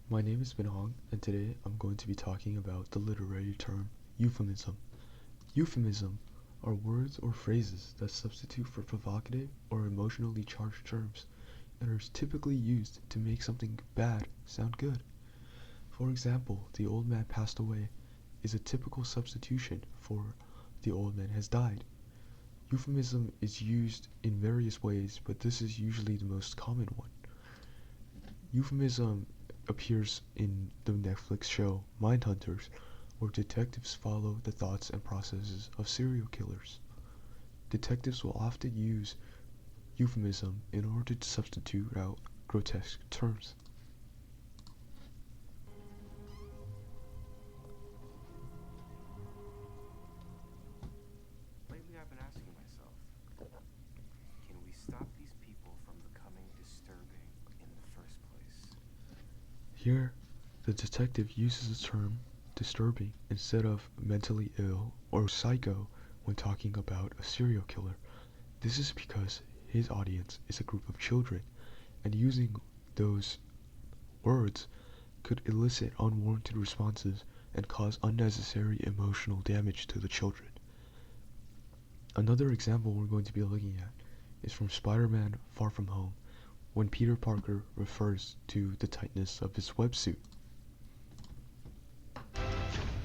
My name is Bin Hong, and today I'm going to be talking about the literary term euphemism. Euphemism are words or phrases that substitute for provocative or emotionally charged terms and are typically used to make something bad sound good. For example, the old man passed away is a typical substitution for the old man has died. Euphemism is used in various ways, but this is usually the most common one. Euphemism appears in the Netflix show Mindhunters, where detectives follow the thoughts and processes of serial killers. Detectives will often use euphemism in order to substitute out grotesque terms. Lately I've been asking myself, can we stop these people from becoming disturbing in the first place? Here, the detective uses the term disturbing instead of mentally ill or psycho when talking about a serial killer. This is because his audience is a group of children, and using those words could elicit unwarranted responses and cause unnecessary emotional damage to the children. Another example we're going to be looking at is from Spider-Man Far From Home, when Peter Parker refers to the tightness of his websuit.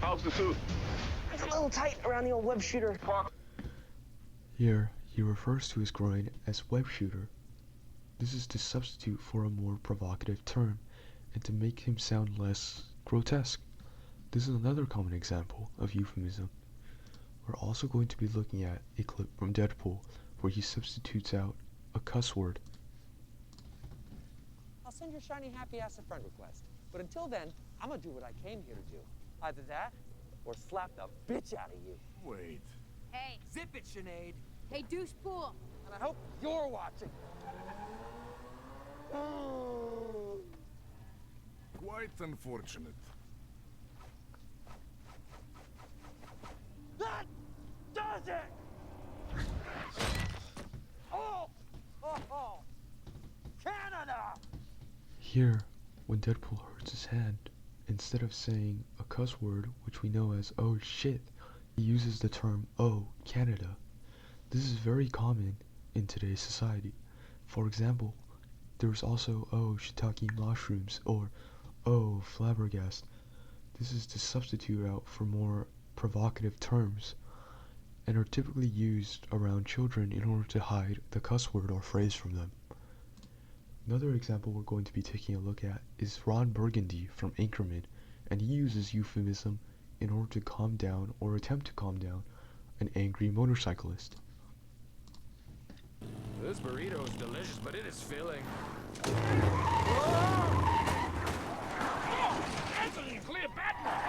How's the suit? It's a little tight around the old web shooter. Here, he refers to his groin as web shooter. This is to substitute for a more provocative term and to make him sound less grotesque. This is another common example of euphemism. We're also going to be looking at a clip from Deadpool where he substitutes out a cuss word. I'll send your shiny happy ass a friend request. But until then, I'm gonna do what I came here to do. Either that, or slap the bitch out of you. Wait. Hey, Zip it, Sinead. hey, Deuce Pool. And I hope you're watching. Quite unfortunate. That does it! Oh! Canada! Here, when Deadpool hurts his hand, instead of saying a cuss word which we know as oh shit, he uses the term oh Canada. This is very common in today's society. For example, there's also oh shiitake mushrooms or oh flabbergast. This is to substitute out for more provocative terms and are typically used around children in order to hide the cuss word or phrase from them. Another example we're going to be taking a look at is Ron Burgundy from Anchorman, and he uses euphemism in order to calm down or attempt to calm down an angry motorcyclist. This burrito is delicious, but it is filling. Anthony and Cleopatra!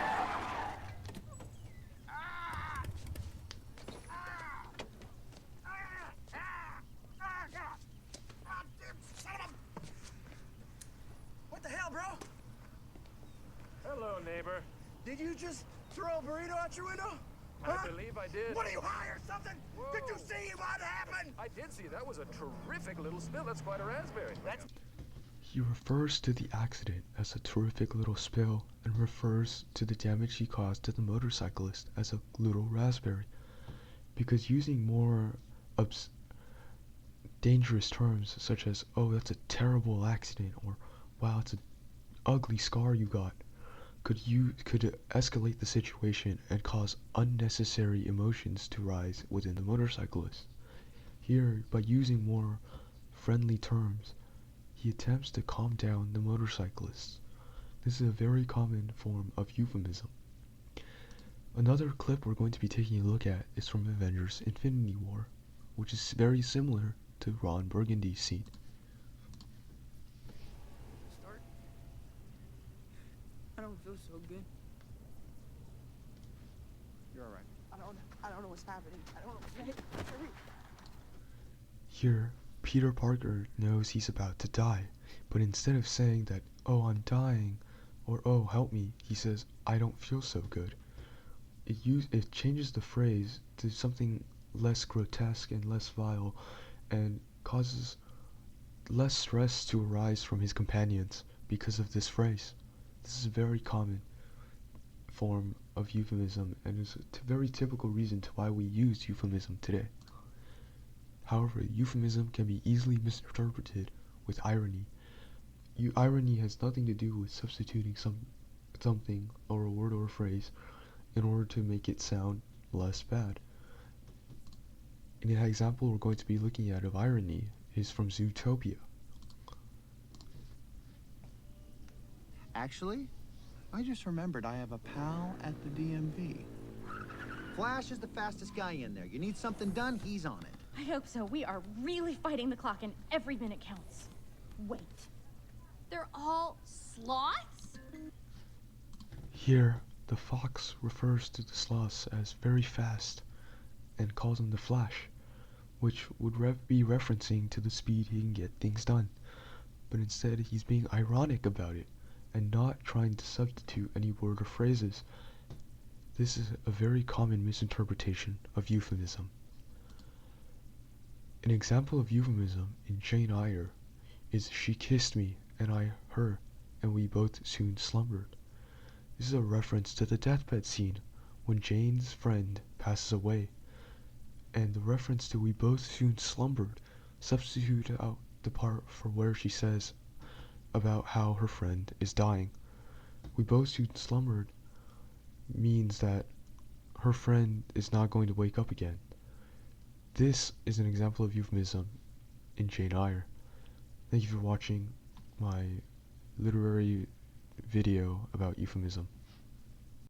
What the hell, bro? Hello, neighbor. Did you just throw a burrito out your window? I believe I did. What, are you high or something? Whoa. Did you see what happened? I did see that was a terrific little spill. That's quite a raspberry. That's He refers to the accident as a terrific little spill and refers to the damage he caused to the motorcyclist as a little raspberry. Because using more dangerous terms such as oh that's a terrible accident or wow it's an ugly scar you got could escalate the situation and cause unnecessary emotions to rise within the motorcyclist. Here, by using more friendly terms, he attempts to calm down the motorcyclists. This is a very common form of euphemism. Another clip we're going to be taking a look at is from Avengers Infinity War, which is very similar to Ron Burgundy's scene. Start. I don't feel so good. You're alright. I don't know what's happening. I don't know. Here, Peter Parker knows he's about to die, but instead of saying that, oh, I'm dying, or oh, help me, he says, I don't feel so good. It changes the phrase to something less grotesque and less vile, and causes less stress to arise from his companions because of this phrase. This is a very common form of euphemism and is a very typical reason to why we use euphemism today. However, euphemism can be easily misinterpreted with irony. Irony has nothing to do with substituting something or a word or a phrase in order to make it sound less bad. An example we're going to be looking at of irony is from Zootopia. Actually, I just remembered I have a pal at the DMV. Flash is the fastest guy in there. You need something done, he's on it. I hope so. We are really fighting the clock and every minute counts. Wait. They're all sloths? Here, the fox refers to the sloths as very fast and calls them the Flash, which would be referencing to the speed he can get things done. But instead, he's being ironic about it and not trying to substitute any word or phrases. This is a very common misinterpretation of euphemism. An example of euphemism in Jane Eyre is "She kissed me, and I her, and we both soon slumbered." This is a reference to the deathbed scene when Jane's friend passes away, and the reference to "we both soon slumbered" substitute out the part for where she says about how her friend is dying. "We both soon slumbered" means that her friend is not going to wake up again. This is an example of euphemism in Jane Eyre. Thank you for watching my literary video about euphemism.